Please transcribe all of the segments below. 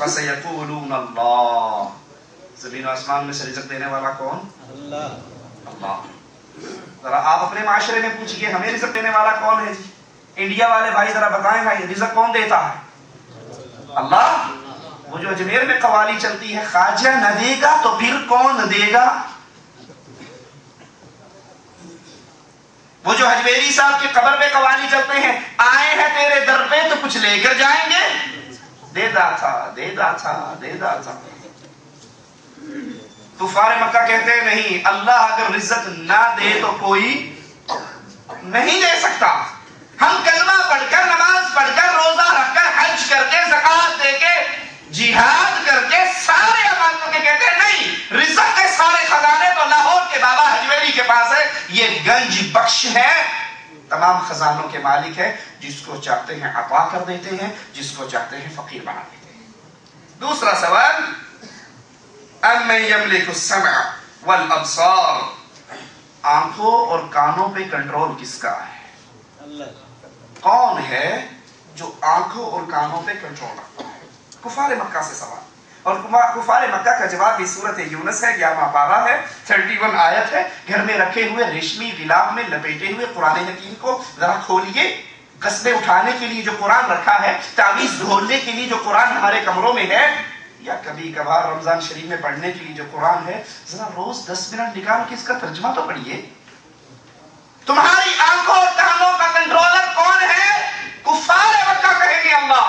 فَسَيَقُولُونَ اللَّهُ، زمین و آسمان میں سے رزق دینے والا کون؟ اللہ۔ ذرا آپ اپنے معاشرے میں پوچھئے ہمیں رزق دینے والا کون ہے جی؟ انڈیا والے بھائی ذرا بتائیں بھائی رزق کون دیتا ہے؟ اللہ۔ وہ جو اجمیر میں قوالی چلتی ہے خواجہ نہ دے گا تو پھر کون دے گا؟ وہ جو حجویری صاحب کی قبر پہ قوالی چلتے ہیں آئے ہیں تیرے در پہ تو کچھ لے کر جائیں گے، دیدا تھا دیدا تھا دیدا تھا۔ کفار مکہ کہتے ہیں نہیں، اللہ اگر رزق نہ دے تو کوئی نہیں دے سکتا۔ ہم کلمہ پڑھ کر نماز پڑھ کر روزہ رکھ کر حج کر کے زکوٰۃ دے کے جہاد کر کے سارے اعمال کر کے کہتے ہیں نہیں، رزق کے سارے خزانے تو لاہور کے بابا حجویری کے پاس ہے، یہ گنج بخش ہے، تمام خزانوں کے مالک ہے، جس کو چاہتے ہیں عطا کر دیتے ہیں، جس کو چاہتے ہیں فقیر بنا دیتے ہیں۔ دوسرا سوال، اَمَّن يَمْلِكُ السَّمْعَ وَالْأَبْصَارَ، آنکھوں اور کانوں پہ کنٹرول کس کا ہے؟ کون ہے جو آنکھوں اور کانوں پہ کنٹرول رکھتا ہے؟ کفار مکہ سے سوال، اور کفار مکہ کا جواب اس سورۃ یونس ہے، 11واں پارہ ہے، 31 آیت ہے۔ گھر میں رکھے ہوئے ریشمی غلاف میں لپیٹے ہوئے قرآن حکیم کو ذرا کھولیے، قصبے اٹھانے کے لیے جو قرآن رکھا ہے، تعویذ ڈھولنے کے لیے جو قرآن ہمارے کمروں میں ہے، یا کبھی کبھار رمضان شریف میں پڑھنے کے لیے جو قرآن ہے، ذرا روز 10 منٹ نکال کے اس کا ترجمہ تو پڑھیے۔ تمہاری آنکھوں اور کانوں کا کنٹرولر کون ہے؟ کفار مکہ کہیں گے اللہ۔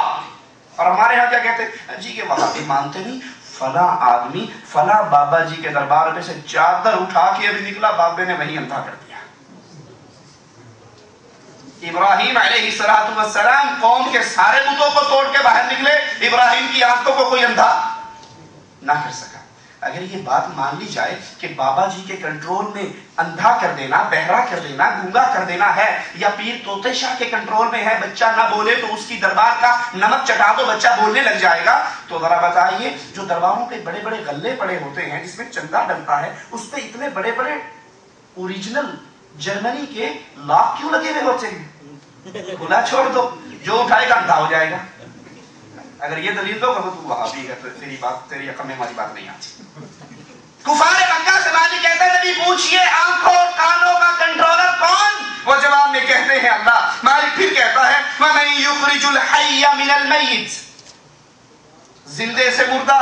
اور ہمارے ہاں کیا کہتے ہیں جی، یہ وہابی مانتے نہیں، فلاں آدمی فلاں بابا جی کے دربار میں سے چادر اٹھا کے ابھی نکلا، بابے نے وہیں اندھا کر دیا۔ ابراہیم علیہ السلام قوم کے سارے بتوں کو توڑ کے باہر نکلے، ابراہیم کی آنکھوں کو کوئی اندھا نہ کر سکا۔ اگر یہ بات مان لی جائے کہ بابا جی کے کنٹرول میں اندھا کر دینا، بہرا کر دینا، گونگا کر دینا ہے، یا پیر طوطے شاہ کے کنٹرول میں ہے، بچہ نہ بولے تو اس کی دربار کا نمک چٹا دو بچہ بولنے لگ جائے گا، تو ذرا بتائیے جو درباروں پہ بڑے بڑے غلے پڑے ہوتے ہیں جس میں چندہ ڈلتا ہے، اس پہ اتنے بڑے بڑے اوریجنل جرمنی کے لاک کیوں لگے ہوئے ہوتے ہیں؟ کھلا چھوڑ دو، جو اٹھائے گا اندھا ہو جائے گا۔ اگر یہ دلیل دو کہ تو وہابی ہے تو تیری بات، تیری عقل میں ہماری بات نہیں آتی۔ کفار مکہ سے مالک کہتے ہیں نبی پوچھئے آنکھوں اور کانوں کا کنٹرولر کون؟ وہ جواب میں کہتے ہیں اللہ۔ مالک پھر کہتا ہے وَمَن يُخْرِجُ الْحَيَّ مِنَ الْمَيِّتِ، زندے سے مردہ،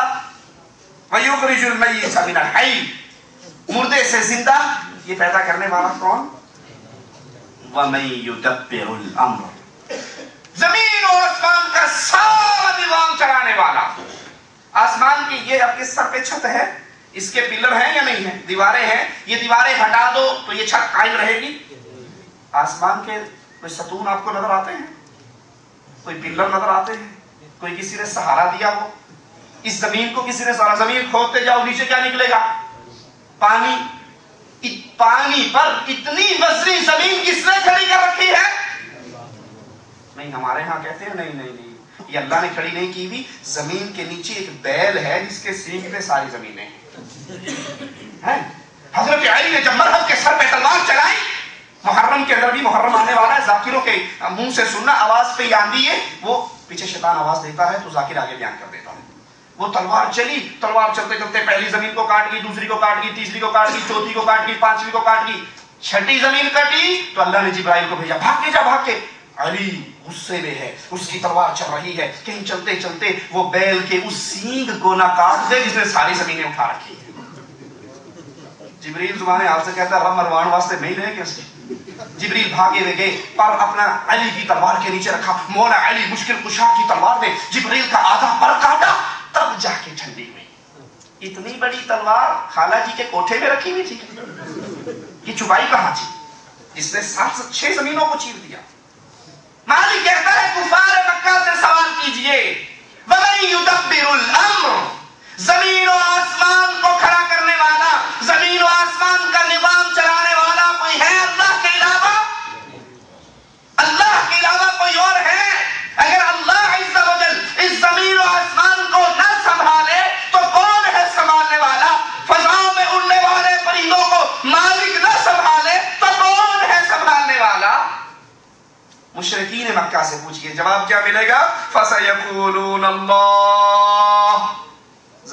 وَيُخْرِجُ الْمَيِّتَ مِنَ الْحَيِّ، مردے سے زندہ، یہ پیدا کرنے والا کون؟ وَمَن يُدَبِّرُ الْأَمْرَ، زمین و آسمان کا سارا نظام چلانے والا۔ آسمان کی یہ اب کس سر پہ چھت ہے، اس کے پلر ہیں یا نہیں ہیں، دیواریں ہیں، یہ دیواریں ہٹا دو تو یہ چھت قائم رہے گی؟ آسمان کے کوئی ستون آپ کو نظر آتے ہیں؟ کوئی پلر نظر آتے ہیں؟ کوئی کسی نے سہارا دیا ہو؟ اس زمین کو کسی نے سہارا، زمین کھودتے جاؤ نیچے کیا نکلے گا؟ پانی۔ پانی پر اتنی وزنی زمین کس نے کھڑی کر رکھی ہے؟ نہیں، ہمارے ہاں کہتے ہیں نہیں نہیں نہیں، یہ اللہ نے کھڑی نہیں کی ہوئی، زمین کے نیچے ایک بیل ہے جس کے سینگ پہ ساری زمینیں ہیں۔ حضرت علی نے جب مرحب کے سر پہ تلوار چلائی، محرم کے اندر بھی محرم آنے والا ہے، ذاکروں کے منہ سے سننا، آواز پہ آندھی ہے، وہ پیچھے شیطان آواز دیتا ہے تو ذاکر آگے بیان کر دیتا ہے۔ وہ تلوار چلی، تلوار چلتے چلتے پہلی زمین کو کاٹ گئی، دوسری کو کاٹ گئی، تیسری کو کاٹ گئی، چوتھی کو کاٹ گئی، پانچویں کو کاٹ گئی، چھٹی زمین کٹی تو اللہ نے جبرائیل کو بھیجا، بھاگ کے جا بھاگ کے۔ علی غصے میں ہے، اس کی تلوار چل رہی ہے، کہیں چلتے چلتے وہ بیل کے اس سینگ کو نہ کاٹ دے جس نے ساری زمینیں اٹھا رکھی ہے۔ جبریل زبان حال سے کہتا ہے رب مروان واسطے نہیں رہے کیسے؟ جبریل بھاگے ہوئے گئے پر اپنا علی کی تلوار کے نیچے رکھا، مولا علی مشکل کشا کی تلوار نے جبریل کا آدھا پر کاٹا، تب جا کے ٹھنڈی ہوئی۔ اتنی بڑی تلوار خالہ جی کے کوٹھے میں رکھی ہوئی تھی، یہ چھپائی کہاں تھی جس نے 6 زمینوں کو چیر دیا؟ مالک کہتا ہے کفار مکہ سے سوال کیجئے وَمَن يُدَبِّرُ الْأَمْرَ، زمین و آسمان کو کھڑا کرنے والا، زمین و آسمان کا نظام چلانے والا کوئی ہے اللہ کے علاوہ؟ اللہ کے علاوہ کوئی اور ہے؟ اگر اللہ عز و جل اس زمین و آسمان کو نہ سنبھالے تو کون ہے سنبھالنے والا؟ فضاؤں میں اڑنے والے پرندوں کو مالک نہ سنبھالے تو کون ہے سنبھالنے والا؟ مشرکین مکہ سے پوچھئے، جواب کیا ملے گا؟ فَسَيَقُولُونَ اللَّهُ،